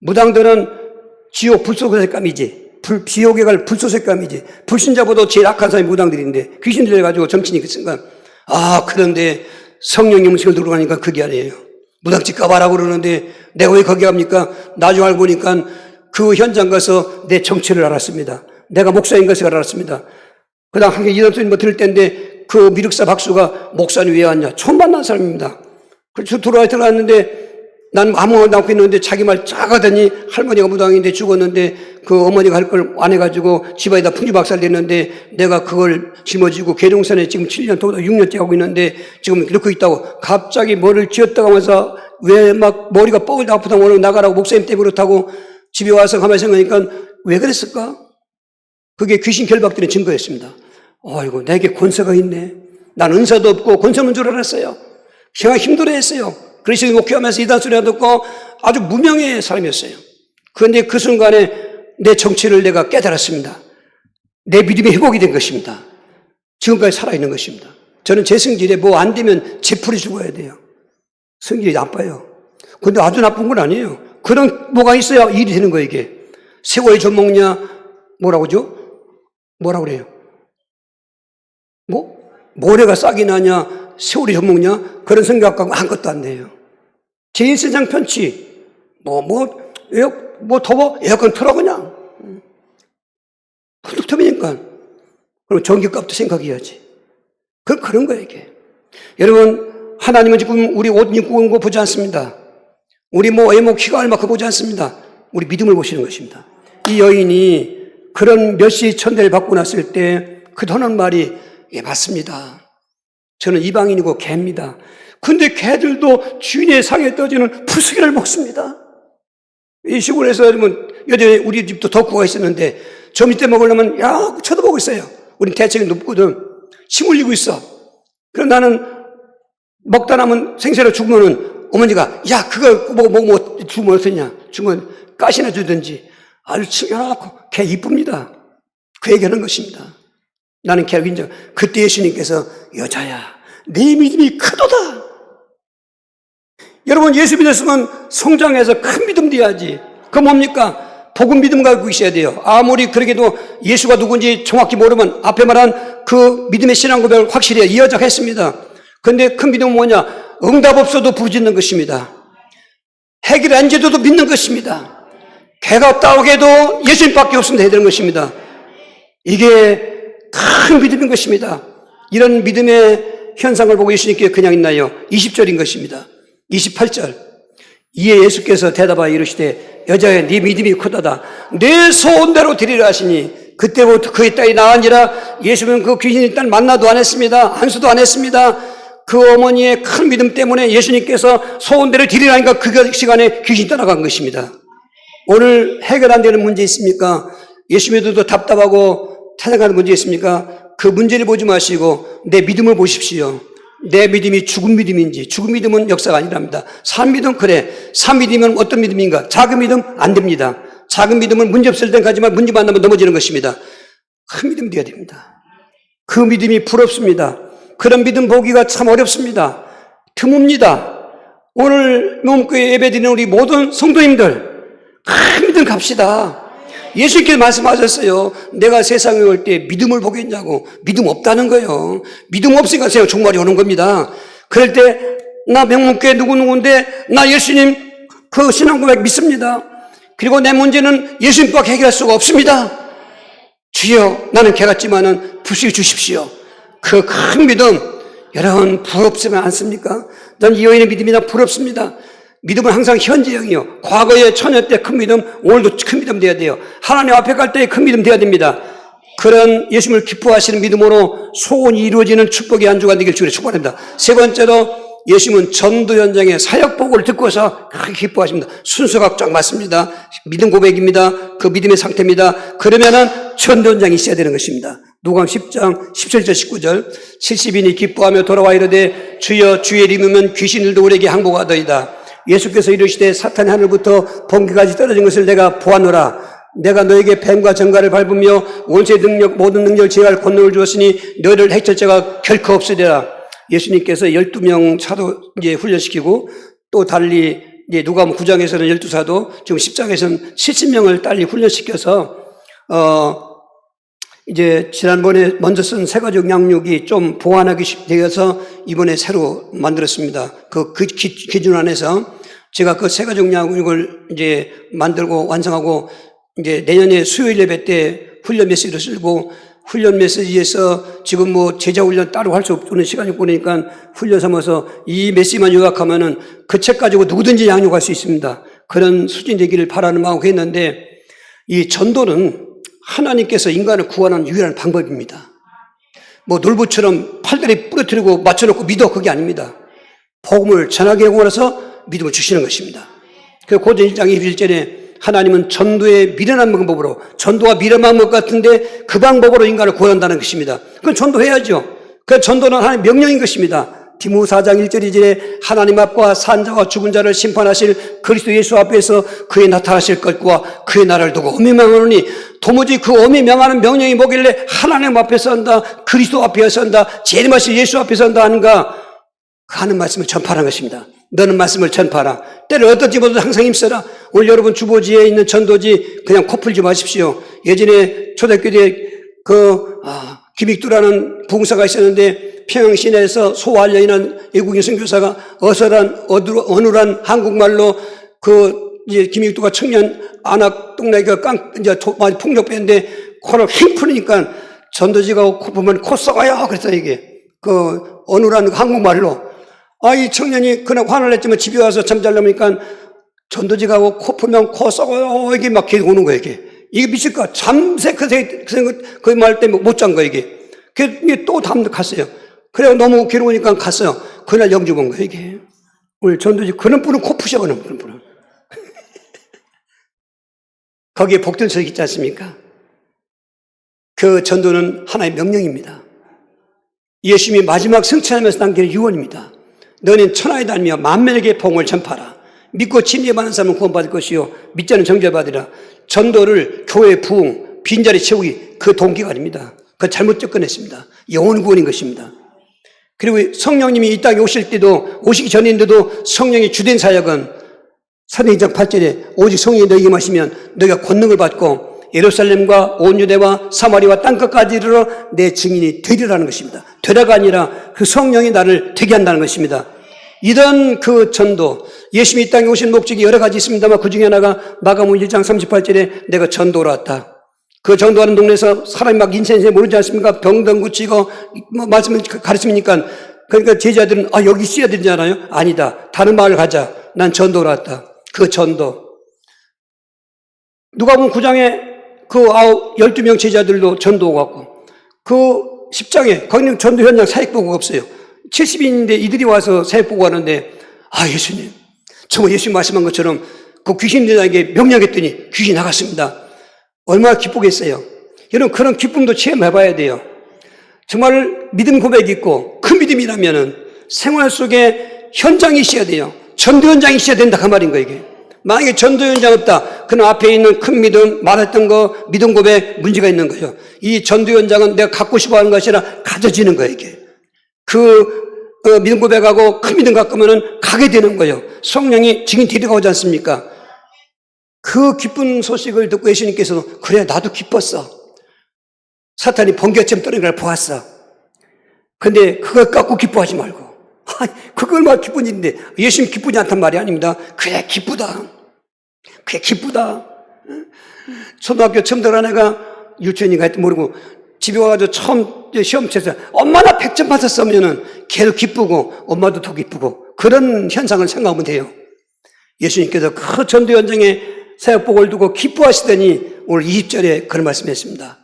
무당들은 지옥 불쏘색감이지, 지옥에 갈 불쏘색감이지, 불신자보다 제일 악한 사람이 무당들인데 귀신 들려가지고 정치니 그 순간 그런데 성령 음식을 들고 가니까 그게 아니에요. 무당집 가봐라고 그러는데 내가 왜 거기 갑니까? 나중에 알고 보니까 그 현장 가서 내 정체를 알았습니다. 내가 목사인 것을 알았습니다. 그 다음 한개 이단 소리 들을 때인데 그 미륵사 박수가 목사님 왜 왔냐? 처음 만난 사람입니다. 그래서 들어갔는데 난 아무 말도 않고 있는데 자기 말 짜가더니 할머니가 무당인데 죽었는데 그 어머니가 할 걸 안 해가지고 집안에다 풍지박살 냈는데 내가 그걸 짊어지고 계룡산에 지금 7년 또 6년째 하고 있는데 지금 이렇게 있다고 갑자기 머리를 쥐었다가 하면서 왜 막 머리가 뻐글다 아프다고 오늘 나가라고 목사님 때문에 그렇다고 집에 와서 가만히 생각하니까 왜 그랬을까? 그게 귀신 결박들의 증거였습니다. 아이고 내게 권세가 있네. 난 은사도 없고 권세 없는 줄 알았어요. 제가 힘들어했어요. 그래서 목회하면서 이단 소리가 듣고 아주 무명의 사람이었어요. 그런데 그 순간에 내 정체를 내가 깨달았습니다. 내 믿음이 회복이 된 것입니다. 지금까지 살아있는 것입니다. 저는 제 성질에 뭐 안 되면 제풀이 죽어야 돼요. 성질이 나빠요. 근데 아주 나쁜 건 아니에요. 그런 뭐가 있어야 일이 되는 거예요, 이게. 세월이 좀 먹냐? 뭐라고죠? 뭐라고 그래요? 모래가 싹이 나냐? 세월이 좀 먹냐? 그런 생각 갖고 아무것도 안 돼요. 제1세상 편치. 더워? 에어컨 틀어, 그냥. 컴퓨터니까. 그럼 전기값도 생각해야지. 그런 거예요, 이게. 여러분, 하나님은 지금 우리 옷 입고 온 거 보지 않습니다. 우리 외모 키가 얼마큼 보지 않습니다. 우리 믿음을 보시는 것입니다. 이 여인이 그런 멸시 천대를 받고 났을 때 그 하는 말이 맞습니다. 저는 이방인이고 개입니다. 근데 개들도 주인의 상에 떠지는 풀수기를 먹습니다. 이 시골에서 여전히 우리 집도 덕후가 있었는데 저 밑에 먹으려면 쳐다보고 있어요. 우린 대책이 높거든. 침 흘리고 있어. 그럼 나는 먹다 남은 생새로 죽으면은 어머니가 그거 먹으면 죽으면 어떠냐? 죽으면 가시나 주든지. 아주 치열하고 개 이쁩니다. 그 얘기하는 것입니다. 나는 개를 인정. 그때 예수님께서 여자야 네 믿음이 크도다. 여러분 예수 믿었으면 성장해서 큰 믿음 돼야지. 그건 뭡니까? 복음 믿음 갖고 있어야 돼요. 아무리 그러게도 예수가 누군지 정확히 모르면 앞에 말한 그 믿음의 신앙 고백을 확실히 이어작했습니다. 그런데 큰 믿음은 뭐냐? 응답 없어도 부르짖는 것입니다. 해결 안 돼도 믿는 것입니다. 해가 따오게도 예수님밖에 없으면 해야 되는 것입니다. 이게 큰 믿음인 것입니다. 이런 믿음의 현상을 보고 예수님께 그냥 있나요? 20절인 것입니다. 28절. 이에 예수께서 대답하여 이르시되 여자여 네 믿음이 크도다. 내 소원대로 드리라 하시니 그때부터 그의 딸이 나으니라. 예수는 그 귀신 일단 만나도 안 했습니다. 안수도 안 했습니다. 그 어머니의 큰 믿음 때문에 예수님께서 소원대로 드리라니까 그 시간에 귀신이 떠나간 것입니다. 오늘 해결 안 되는 문제 있습니까? 예수 믿어도 답답하고 찾아가는 문제 있습니까? 그 문제를 보지 마시고 내 믿음을 보십시오. 내 믿음이 죽은 믿음인지. 죽은 믿음은 역사가 아니랍니다. 산 믿음 그래. 산 믿음은 어떤 믿음인가? 작은 믿음 안 됩니다. 작은 믿음은 문제 없을 땐 가지만 문제 만나면 넘어지는 것입니다. 큰 믿음 돼야 됩니다. 그 믿음이 부럽습니다. 그런 믿음 보기가 참 어렵습니다. 드뭅니다. 오늘 몸교회 예배드리는 우리 모든 성도님들 큰 믿음 갑시다. 예수님께서 말씀하셨어요. 내가 세상에 올 때 믿음을 보겠냐고. 믿음 없다는 거예요. 믿음 없으니까 세상 종말이 오는 겁니다. 그럴 때 나 명문교회 누구누구인데 나 예수님 그 신앙고백 믿습니다. 그리고 내 문제는 예수님밖에 해결할 수가 없습니다. 주여 나는 개같지만은 부수게 주십시오. 그 큰 믿음 여러분 부럽지 않습니까? 전 이 여인의 믿음이 나 부럽습니다. 믿음은 항상 현재형이요. 과거에 처녀 때 큰 믿음, 오늘도 큰 믿음 돼야 돼요. 하나님 앞에 갈 때 큰 믿음 돼야 됩니다. 그런 예수님을 기뻐하시는 믿음으로 소원이 이루어지는 축복의 한 주가 되길 주를 축복합니다. 세 번째로 예수님은 전도 현장의 사역 보고를 듣고서 크게 기뻐하십니다. 순서가 쫙 맞습니다. 믿음 고백입니다. 그 믿음의 상태입니다. 그러면은 전도 현장이 있어야 되는 것입니다. 누가복음 10장 17절 19절 70인이 기뻐하며 돌아와 이르되 주여 주의 이름이면 귀신들도 우리에게 항복하더이다. 예수께서 이르시되 사탄이 하늘부터 번개까지 떨어진 것을 내가 보았노라. 내가 너에게 뱀과 정갈을 밟으며 원수의 능력 모든 능력을 제어할 권능을 주었으니 너를 해칠 자가 결코 없으리라. 예수님께서 12명 차도 이제 훈련시키고 또 달리 이제 누가복음 9장에서는 12사도 지금 10장에서는 70명을 달리 훈련시켜서 이제 지난번에 먼저 쓴 세가족 양육이 좀 보완하기 되어서 이번에 새로 만들었습니다. 그 기준 안에서 제가 그 세가족 양육을 이제 만들고 완성하고 이제 내년에 수요일 예배 때 훈련 메시지를 쓰고 훈련 메시지에서 지금 뭐 제자 훈련 따로 할 수 없는 시간이 보니까 훈련 삼아서 이 메시지만 요약하면은 그 책 가지고 누구든지 양육할 수 있습니다. 그런 수준이 되기를 바라는 마음으로 했는데 이 전도는 하나님께서 인간을 구원하는 유일한 방법입니다. 뭐 놀부처럼 팔다리 부러뜨리고 맞춰놓고 믿어 그게 아닙니다. 복음을 전하게 하고 나서 믿음을 주시는 것입니다. 그래서 고전 1장 21절에 하나님은 전도의 미련한 방법으로 전도가 미련한 방법 같은데 그 방법으로 인간을 구원한다는 것입니다. 그건 전도해야죠. 그 전도는 하나님의 명령인 것입니다. 디모 4장 1절 2절에 하나님 앞과 산자와 죽은 자를 심판하실 그리스도 예수 앞에서 그의 나타나실 것과 그의 나라를 두고 엄히 명하노니 도무지 그 엄히 명하는 명령이 뭐길래 하나님 앞에서 한다 그리스도 앞에서 한다 재림하실 예수 앞에서 한다 하는가 하는 말씀을 전파하는 것입니다. 너는 말씀을 전파하라. 때를 어떤지 모두 항상 힘써라. 오늘 여러분 주보지에 있는 전도지 그냥 코 풀지 마십시오. 예전에 초대교회 김익두라는 부흥사가 있었는데 평양 시내에서 소환련이라는 외국인 선교사가 어설한 어눌한 한국말로 이제 김익두가 청년 안악 동네가 이제 많이 폭력배인데 코를 휙 풀으니까 전도지가 코 보면 코 썩어요. 그랬어 이게 어눌한 한국말로. 이 청년이 그날 화를 냈지만 집에 와서 잠 자려니까 전도지가 코 풀면 코 썩어요. 이게 막 계속 오는 거야 이게 미칠까? 잠새 그 말 때문에 못 잔 거야 이게. 그게 또 다음날 갔어요. 그래 너무 괴로우니까 갔어요. 그날 영주 본 거예요 이게. 오늘 전도지 그런 분은 코 푸셔 그런 분은. 거기에 복된 소식 있지 않습니까? 그 전도는 하나의 명령입니다. 예수님이 마지막 승천하면서 남기는 유언입니다. 너는 천하에 다니며 만민에게 복음을 전파하라. 믿고 침례받는 사람은 구원받을 것이요 믿지 않는 정죄받으리라. 전도를 교회 부흥, 빈자리 채우기 그 동기가 아닙니다. 그 잘못 접근했습니다. 영혼 구원인 것입니다. 그리고 성령님이 이 땅에 오실 때도 오시기 전인데도 성령의 주된 사역은 사도행전 8절에 오직 성령이 너희에게 마시면 너희가 권능을 받고 예루살렘과 온 유대와 사마리아와 땅끝까지 이르러 내 증인이 되리라는 것입니다. 되라가 아니라 그 성령이 나를 되게 한다는 것입니다. 이런 그 전도, 예수님이 이 땅에 오신 목적이 여러 가지 있습니다만 그 중에 하나가 마가복음 1장 38절에 내가 전도로 왔다. 그 전도하는 동네에서 사람이 막 인생에 모르지 않습니까? 병든 고치고 뭐 말씀을 가르치니까 그러니까 제자들은 여기 있어야 되잖아요. 아니다. 다른 마을 가자. 난 전도로 왔다. 그 전도. 누가복음 9장에 그 12명 제자들도 전도 왔고 그 10장에 거기는 전도 현장 사역보고가 없어요. 70인인데 이들이 와서 사역보고 하는데 예수님 정말 예수님 말씀한 것처럼 그 귀신들에게 명령했더니 귀신 나갔습니다. 얼마나 기쁘겠어요. 여러분 그런 기쁨도 체험해봐야 돼요. 정말 믿음 고백이 있고 그 믿음이라면은 생활 속에 현장이 있어야 돼요. 전도 현장이 있어야 된다 그 말인 거예요. 이게. 만약에 전도 현장 없다. 그는 앞에 있는 큰 믿음, 말했던 거, 믿음 고백 문제가 있는 거예요. 이 전도 현장은 내가 갖고 싶어 하는 것이 아니라 가져지는 거예요. 이게. 믿음 고백하고 큰 믿음 갖고 오면은 가게 되는 거예요. 성령이 증인 데려가오지 않습니까? 그 기쁜 소식을 듣고 예수님께서도 그래 나도 기뻤어. 사탄이 번개처럼 떠는 걸 보았어. 근데 그걸 갖고 기뻐하지 말고 그거 얼마나 기쁜 일인데 예수님 기쁘지 않단 말이 아닙니다. 그래 기쁘다. 그래 기쁘다. 초등학교 처음 들어간 애가 유치원인가 했든 모르고 집에 와가지고 처음 시험 쳐서 엄마나 100점 받았으면은 걔도 기쁘고 엄마도 더 기쁘고 그런 현상을 생각하면 돼요. 예수님께서 그 전도 현장에 사역복을 두고 기뻐하시더니 오늘 20절에 그런 말씀했습니다.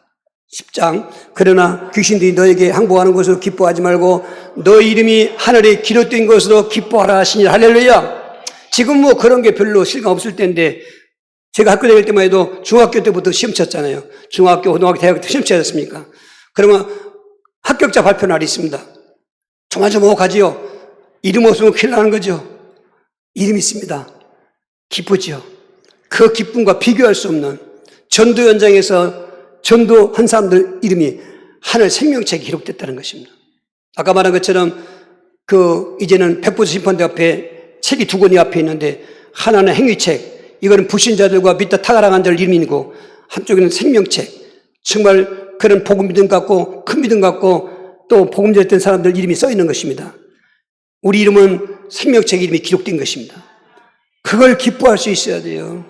10장 그러나 귀신들이 너에게 항복하는 것으로 기뻐하지 말고 너의 이름이 하늘에 기록된 것으로 기뻐하라 하시니 할렐루야. 지금 뭐 그런 게 별로 실감 없을 때인데 제가 학교 다닐 때만 해도 중학교 때부터 시험 쳤잖아요. 중학교, 고등학교, 대학교 때 시험 치지 않습니까? 그러면 합격자 발표 날이 있습니다. 조마조마하지요. 이름 없으면 큰일 나는 거죠. 이름이 있습니다. 기쁘죠. 그 기쁨과 비교할 수 없는 전도 현장에서 전도한 사람들 이름이 하늘 생명책에 기록됐다는 것입니다. 아까 말한 것처럼 이제는 백보수 심판대 앞에 책이 두 권이 앞에 있는데 하나는 행위책, 이거는 불신자들과 믿다 타락한 자들 이름이고 한쪽에는 생명책, 정말 그런 복음 믿음 갖고 큰 믿음 갖고 또 복음 전했던 사람들 이름이 써 있는 것입니다. 우리 이름은 생명책 이름이 기록된 것입니다. 그걸 기뻐할 수 있어야 돼요.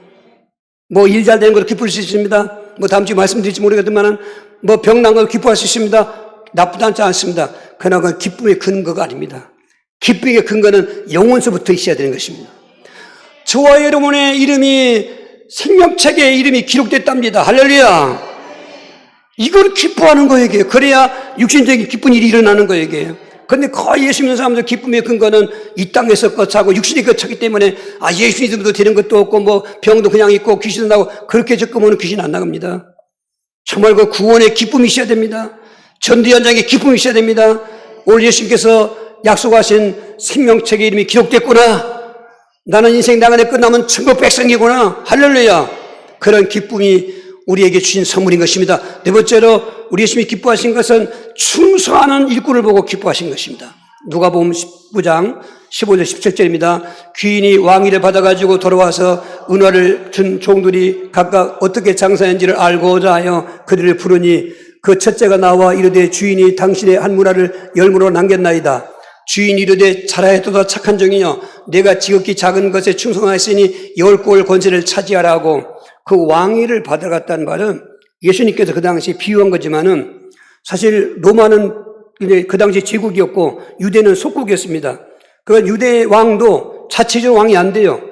뭐 일 잘 되는 것도 기쁠 수 있습니다. 뭐 다음 주에 말씀드릴지 모르겠지만은 뭐 병 난 것도 기뻐할 수 있습니다. 나쁘지 않습니다. 그러나 그건 기쁨의 근거가 아닙니다. 기쁨의 근거는 영원서부터 있어야 되는 것입니다. 저와 여러분의 이름이 생명책에 이름이 기록됐답니다. 할렐루야. 이걸 기뻐하는 거예요. 이게. 그래야 육신적인 기쁜 일이 일어나는 거예요. 이게. 근데 거의 예수 믿는 사람들 기쁨의 근거는 이 땅에서 거차고 육신이 거차기 때문에 예수 믿음도 되는 것도 없고 뭐 병도 그냥 있고 귀신도 나고 그렇게 접근하면 귀신 안 나갑니다. 정말 그 구원의 기쁨이 있어야 됩니다. 전도 현장에 기쁨이 있어야 됩니다. 오늘 예수님께서 약속하신 생명책의 이름이 기록됐구나. 나는 인생 나간에 끝나면 천국 백성이구나. 할렐루야. 그런 기쁨이 우리에게 주신 선물인 것입니다. 네 번째로 우리 예수님이 기뻐하신 것은 충성하는 일꾼을 보고 기뻐하신 것입니다. 누가복음 19장 15절 17절입니다. 귀인이 왕위를 받아가지고 돌아와서 은화를 준 종들이 각각 어떻게 장사했는지를 알고자 하여 그들을 부르니 그 첫째가 나와 이르되 주인이 당신의 한 문화를 열 문화로 남겼나이다. 주인이 이르되 잘하였도다 착한 종이여 내가 지극히 작은 것에 충성하였으니 열 꼴 권세를 차지하라고. 그 왕위를 받아갔다는 말은 예수님께서 그 당시 비유한 거지만은 사실 로마는 이제 그 당시 제국이었고 유대는 속국이었습니다. 그 유대 왕도 자체적으로 왕이 안 돼요.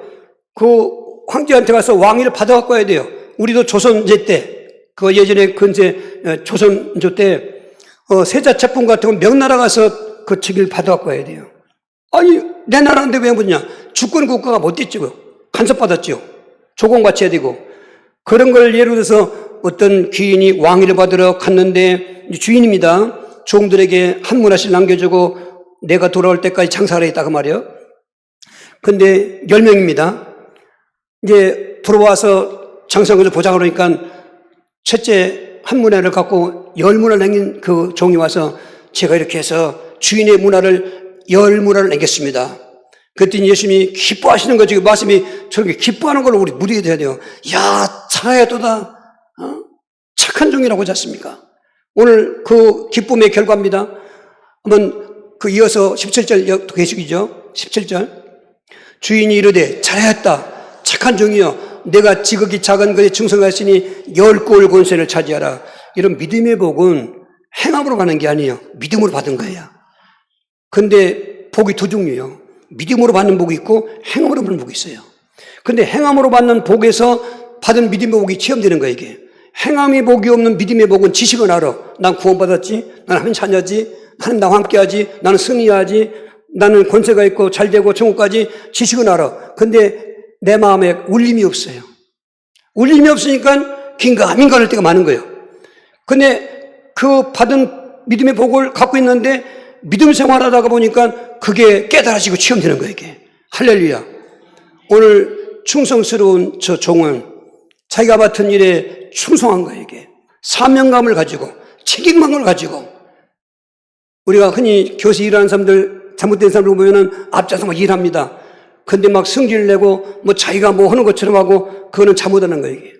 그 황제한테 가서 왕위를 받아갖고 와야 돼요. 우리도 조선제 때, 그 예전에 조선조 때, 세자책봉 같은 거 명나라 가서 그 책을 받아갖고 와야 돼요. 아니, 내 나라인데 왜 묻냐? 주권 국가가 못 됐죠. 간섭받았죠. 조공받쳐야 되고. 그런 걸 예를 들어서 어떤 귀인이 왕위를 받으러 갔는데 주인입니다. 종들에게 한 문화씩 남겨주고 내가 돌아올 때까지 장사를 했다고 말이에요. 근데 10명입니다. 이제 들어와서 장사를 보자 그러니까 첫째 한 문화를 갖고 10문화를 남긴 그 종이 와서 제가 이렇게 해서 주인의 문화를 10문화를 남겼습니다. 그랬더니 예수님이 기뻐하시는 거죠. 말씀이 저렇게 기뻐하는 걸 우리 무리에 돼야 돼요. 야, 잘하였도다. 착한 종이라고 하지 않습니까? 오늘 그 기쁨의 결과입니다. 한번 그 이어서 17절 계시기죠. 17절. 주인이 이르되 잘하였다. 착한 종이여. 내가 지극히 작은 것에 충성하였으니 10골 권세를 차지하라. 이런 믿음의 복은 행함으로 받는 게 아니에요. 믿음으로 받은 거예요. 근데 복이 두 종류예요. 믿음으로 받는 복이 있고 행함으로 받는 복이 있어요. 근데 행함으로 받는 복에서 받은 믿음의 복이 체험되는 거예요, 이게. 행함의 복이 없는 믿음의 복은 지식은 알아. 난 구원받았지. 난 하나님 자녀지. 하나님 나와 함께하지. 나는 승리하지. 나는 권세가 있고 잘되고 천국까지 지식은 알아. 근데 내 마음에 울림이 없어요. 울림이 없으니까 긴가민가 할 때가 많은 거예요. 근데 그 받은 믿음의 복을 갖고 있는데 믿음 생활하다가 보니까 그게 깨달아지고 체험되는 거예요, 이게. 할렐루야. 오늘 충성스러운 저 종은 자기가 맡은 일에 충성한 거예요, 이게. 사명감을 가지고, 책임감을 가지고. 우리가 흔히 교회에서 일하는 사람들, 잘못된 사람들 보면은 앞장서 막 일합니다. 근데 막 성질을 내고 뭐 자기가 뭐 하는 것처럼 하고 그거는 잘못하는 거예요, 이게.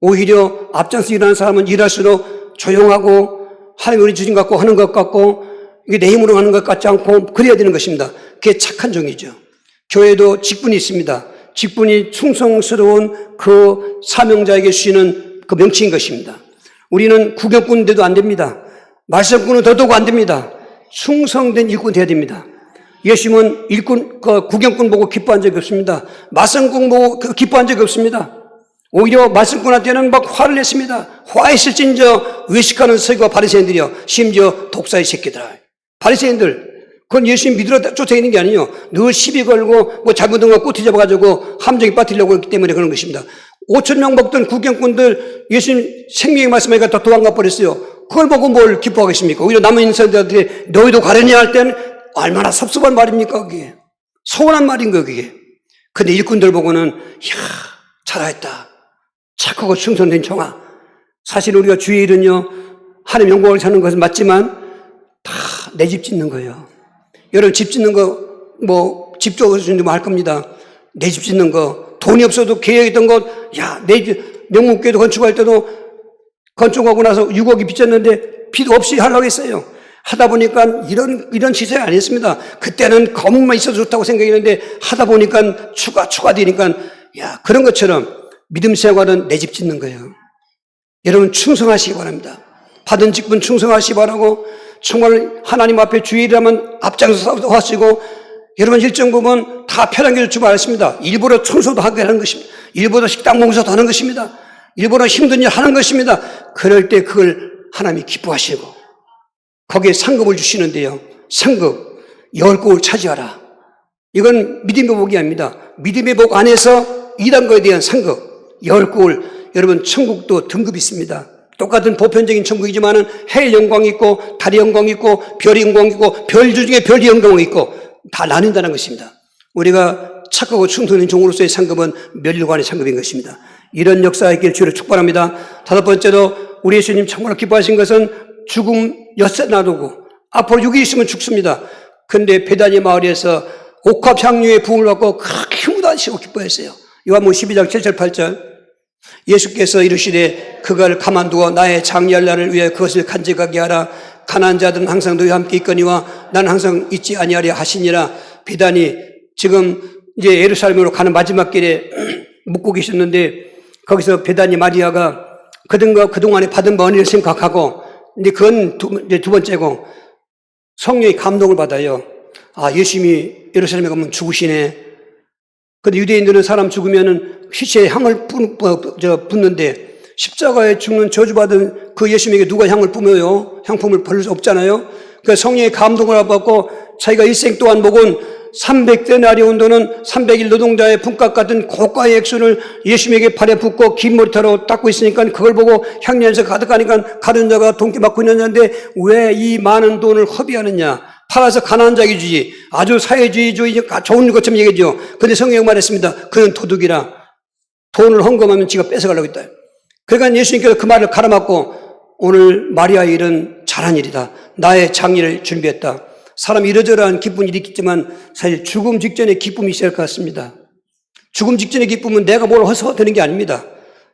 오히려 앞장서 일하는 사람은 일할수록 조용하고 하나님이 우리 주신 것 같고 하는 것 같고 이게 내 힘으로 하는 것 같지 않고 그래야 되는 것입니다. 그게 착한 종이죠. 교회도 직분이 있습니다. 직분이 충성스러운 그 사명자에게 주시는 그 명칭인 것입니다. 우리는 구경꾼 돼도 안 됩니다. 말씀꾼은 더더욱 안 됩니다. 충성된 일꾼 돼야 됩니다. 예수님은 일꾼, 구경꾼 보고 기뻐한 적이 없습니다. 말씀꾼 보고 기뻐한 적이 없습니다. 오히려 말씀꾼한테는 막 화를 냈습니다. 화했을진저 외식하는 서기와 바리새인들이여 심지어 독사의 새끼들아. 바리새인들 그건 예수님 믿으러 쫓아있는 게 아니에요. 늘 시비 걸고 뭐 잘못한 거 꼬투리 잡아가지고 함정에 빠뜨리려고 했기 때문에 그런 것입니다. 5,000명 먹던 구경꾼들 예수님 생명의 말씀하니까 다 도망가 버렸어요. 그걸 보고 뭘 기뻐하겠습니까? 오히려 남은 사람들한테 너희도 가려냐 할 때는 얼마나 섭섭한 말입니까 그게. 서운한 말인 거예요 그게. 근데 일꾼들 보고는 이야 잘하였다. 착하고 충성된 종아. 사실 우리가 주의 일은요 하나님 영광을 찾는 것은 맞지만 다 내 집 짓는 거예요. 여러분 집 짓는 거 뭐 집 줘주는 뭐 할 겁니다. 내 집 짓는 거 돈이 없어도 계획했던 것 야 내 집 명문교회도 건축할 때도 건축하고 나서 6억이 빚졌는데 빚 없이 하려고 했어요. 하다 보니까 이런 시세가 아니었습니다. 그때는 건물만 있어도 좋다고 생각했는데 하다 보니까 추가되니까 야 그런 것처럼 믿음 생활은 내 집 짓는 거예요. 여러분 충성하시기 바랍니다. 받은 직분 충성하시기 바라고 정말 하나님 앞에 주의 일하면 앞장서 하시고 여러분 일정 부분 다 편하게 주고 않습니다. 일부러 청소도 하게 하는 것입니다. 일부러 식당 봉사도 하는 것입니다. 일부러 힘든 일 하는 것입니다. 그럴 때 그걸 하나님이 기뻐하시고 거기에 상급을 주시는데요. 상급 10골 차지하라. 이건 믿음의 복이 아닙니다. 믿음의 복 안에서 2단거에 대한 상급 10골. 여러분 천국도 등급이 있습니다. 똑같은 보편적인 천국이지만은 해의 영광이 있고 달의 영광이 있고 별의 영광이 있고 별주 중에 별의 영광이 있고 다 나뉜다는 것입니다. 우리가 착하고 충성된 종으로서의 상급은 멸류관의 상급인 것입니다. 이런 역사가 있기를 주를 축복합니다. 다섯 번째로 우리 예수님 정말 기뻐하신 것은 죽음 엿새 놔두고 앞으로 6일 있으면 죽습니다. 그런데 베다니 마을에서 옥합 향유의 부음을 받고 그렇게 무다하시고 기뻐했어요. 요한복음 12장 7절 8절 예수께서 이르시되 그걸 가만두어 나의 장례할 날을 위해 그것을 간직하게 하라. 가난한 자들은 항상 너희와 함께 있거니와 나는 항상 있지 아니하리 하시니라. 비단이 지금 이제 예루살렘으로 가는 마지막 길에 묵고 계셨는데 거기서 베다니 마리아가 그동안에 받은 은혜를 생각하고 근데 그건 두 번째고 성령의 감동을 받아요. 아 예수님이 예루살렘에 가면 죽으시네. 근데 유대인들은 사람 죽으면은 시체에 향을 붓는데 십자가에 죽는 저주받은 그 예수님에게 누가 향을 뿜어요? 향품을 벌릴 수 없잖아요. 그 성령의 감동을 받고 자기가 일생 동안 먹은 300데나리온 돈은 300일 노동자의 품값 같은 고가의 액수를 예수님에게 발에 붓고 긴 머리털로 닦고 있으니까 그걸 보고 향연에서 가득하니까 가는 자가 돈기 맞고 있는데 왜 이 많은 돈을 허비하느냐? 팔아서 가난한 자에게 주지. 아주 사회주의 좋은 것처럼 얘기죠. 근데 성경이 말했습니다. 그는 도둑이라. 돈을 헌금하면 지가 뺏어가려고 했다. 그러니까 예수님께서 그 말을 가로막고 오늘 마리아의 일은 잘한 일이다. 나의 장례를 준비했다. 사람이 이러저러한 기쁨이 있겠지만 사실 죽음 직전에 기쁨이 있어야 할 것 같습니다. 죽음 직전의 기쁨은 내가 뭘 해서 되는 게 아닙니다.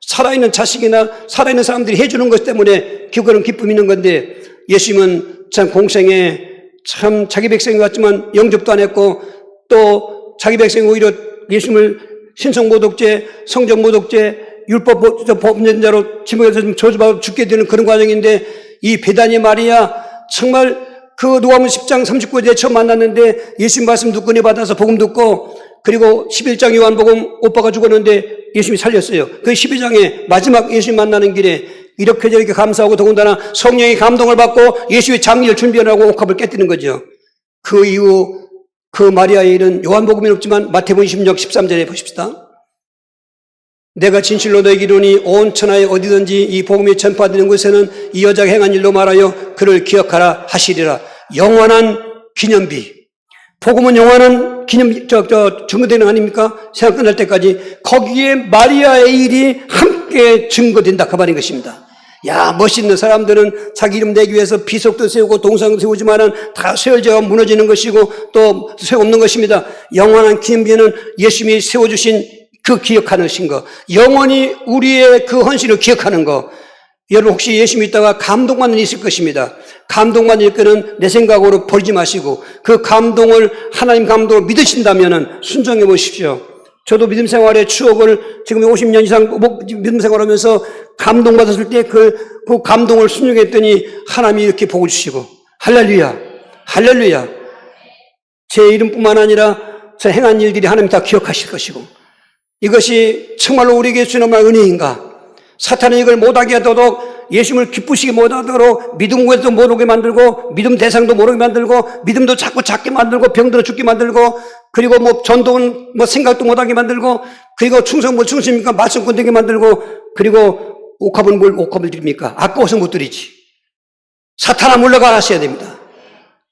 살아있는 자식이나 살아있는 사람들이 해주는 것 때문에 그런 기쁨이 있는 건데 예수님은 참 공생에 참 자기 백성이 같지만 영접도 안 했고 또 자기 백성이 오히려 예수님을 신성모독죄, 성전모독죄, 율법 범죄자로 지목해서 좀 저주받아 죽게 되는 그런 과정인데 이 베다니 마리아 정말 그 누가복음 10장 39절에 처음 만났는데 예수님 말씀 듣고 은혜 받아서 복음 듣고 그리고 11장 요한복음 오빠가 죽었는데 예수님이 살렸어요. 그 12장에 마지막 예수님 만나는 길에 이렇게 저렇게 감사하고 더군다나 성령의 감동을 받고 예수의 장례를 준비하라고 옥합을 깨뜨리는 거죠. 그 이후 그 마리아의 일은 요한복음에 없지만 마태복음 16, 13절에 보십시다. 내가 진실로 너에게 이르노니 온 천하에 어디든지 이 복음이 전파되는 곳에는 이 여자가 행한 일로 말하여 그를 기억하라 하시리라. 영원한 기념비. 복음은 영원한 증거되는 거 아닙니까? 세상 끝날 때까지. 거기에 마리아의 일이 함께 증거된다. 그 말인 것입니다. 야, 멋있는 사람들은 자기 이름 내기 위해서 비석도 세우고 동상도 세우지만은 다 세월제가 무너지는 것이고 또 소용없는 것입니다. 영원한 기념비는 예수님이 세워주신 그 기억하는 거, 영원히 우리의 그 헌신을 기억하는 거. 여러분 혹시 예수 믿다가 감동받는 일이 있을 것입니다. 감동받는 일거는 내 생각으로 버리지 마시고 그 감동을 하나님 감동을 믿으신다면 순종해 보십시오. 저도 믿음 생활의 추억을 지금 50년 이상 믿음 생활하면서 감동받았을 때 그 감동을 순종했더니 하나님이 이렇게 복을 주시고 할렐루야, 할렐루야. 제 이름뿐만 아니라 저 행한 일들이 하나님 다 기억하실 것이고 이것이 정말로 우리에게 주는 은혜인가? 사탄은 이걸 못하게 하도록 예수님을 기쁘시게 못하도록 믿음에도 못오게 만들고 믿음 대상도 못오게 만들고 믿음도 자꾸 작게 만들고 병들어 죽게 만들고 그리고 뭐 전도는 뭐 생각도 못하게 만들고 그리고 충성 뭐 충성입니까? 말씀꾼 되게 만들고 그리고 옥합은 뭘 옥합을 드립니까? 아까워서 못 드리지. 사탄아 물러가 하셔야 됩니다.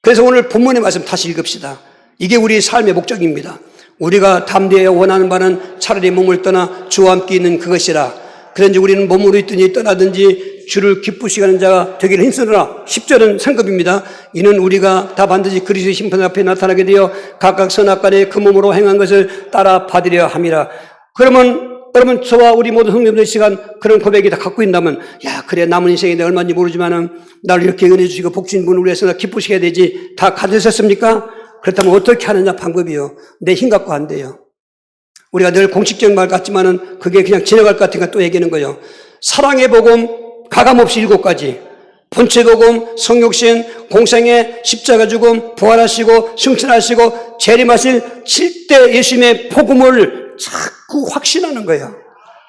그래서 오늘 본문의 말씀 다시 읽읍시다. 이게 우리 삶의 목적입니다. 우리가 담대하여 원하는 바는 차라리 몸을 떠나 주와 함께 있는 그것이라. 그런지 우리는 몸으로 있든지 떠나든지 주를 기쁘시게 하는 자가 되기를 힘쓰느라. 10절은 상급입니다. 이는 우리가 다 반드시 그리스도의 심판 앞에 나타나게 되어 각각 선악간에 그 몸으로 행한 것을 따라 받으려 함이라. 그러면 여러분 저와 우리 모든 성도님들 시간 그런 고백이 다 갖고 있다면 야 그래 남은 인생이 내가 얼마인지 모르지만은 나를 이렇게 은혜 주시고 복 주신 분을 위해서 나 기쁘시게 해야 되지. 다 가지셨습니까? 그렇다면 어떻게 하느냐 방법이요. 내 힘 갖고 안 돼요. 우리가 늘 공식적인 말 같지만은 그게 그냥 지나갈 것 같으니까 또 얘기하는 거예요. 사랑의 복음 가감없이 7가지. 본체 복음, 성육신, 공생애, 십자가 죽음, 부활하시고 승천하시고 재림하실 7대 예수님의 복음을 자꾸 확신하는 거예요.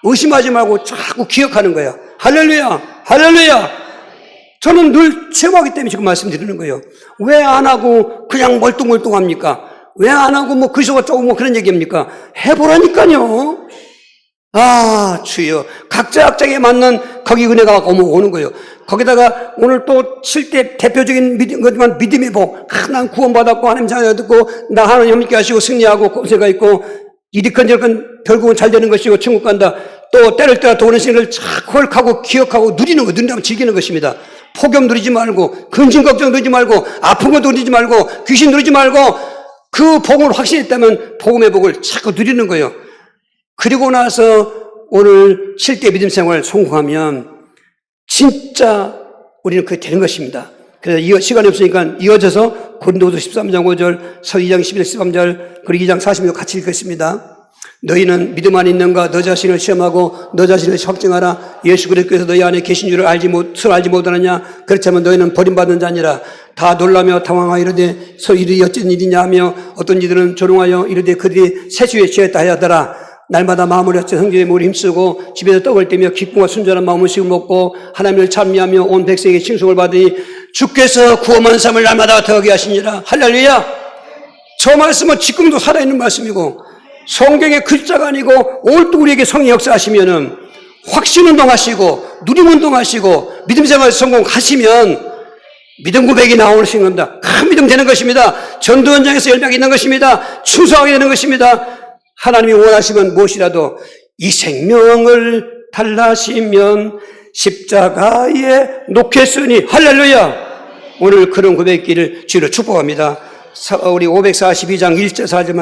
의심하지 말고 자꾸 기억하는 거예요. 할렐루야, 할렐루야. 저는 늘 체험하기 때문에 지금 말씀드리는 거예요. 왜 안 하고 그냥 멀뚱멀뚱합니까? 왜 안 하고 뭐 그리스도가 조금 뭐 그런 얘기합니까? 해보라니까요. 아, 주여. 각자에 맞는 거기 은혜가 오는 거예요. 거기다가 오늘 또 7대 대표적인 거지만 믿음의 복. 난 구원받았고 하나님 자녀 듣고 나 하나님 함께 하시고 승리하고 권세가 있고 이리컨저리컨 결국은 잘 되는 것이고 천국 간다. 또 때를 따라 도는 신을 자꾸 헐하고 기억하고 누리는 거, 누린다면 즐기는 것입니다. 폭염 누리지 말고 근심 걱정 누리지 말고 아픈 거 누리지 말고 귀신 누리지 말고 그 복음을 확신했다면 복음의 복을 자꾸 누리는 거예요. 그리고 나서 오늘 7대 믿음 생활 성공하면 진짜 우리는 그게 되는 것입니다. 그래서 시간이 없으니까 이어져서 고린도후서 13장 5절, 서 2장 11, 13절, 그리고 2장 46절 같이 읽겠습니다. 너희는 믿음 안에 있는가 너 자신을 시험하고 너 자신을 확증하라. 예수 그리스도께서 너희 안에 계신 줄을 알지 못하느냐. 그렇다면 너희는 버림받은 자니라. 다 놀라며 당황하여 이르되 이르되 어쩐 일이냐 하며 어떤 이들은 조롱하여 이르되 그들이 세수에 취했다 하였더라. 날마다 마음을 어째 성전에 물을 힘쓰고 집에서 떡을 떼며 기쁨과 순전한 마음을 씹어 먹고 하나님을 찬미하며 온 백성에게 칭송을 받으니 주께서 구원한 삶을 날마다 더하게 하시니라. 할렐루야. 저 말씀은 지금도 살아있는 말씀이고 성경의 글자가 아니고 오늘도 우리에게 성령 역사하시면은 확신 운동하시고 누림 운동하시고 믿음 생활 성공하시면 믿음 고백이 나오는 겁니다. 큰 믿음 되는 것입니다. 전도 현장에서 열매가 있는 것입니다. 충성하게 되는 것입니다. 하나님이 원하시면 무엇이라도 이 생명을 달라시면 십자가에 놓겠으니 할렐루야. 오늘 그런 고백기를 주로 축복합니다. 우리 542장 1절 4절만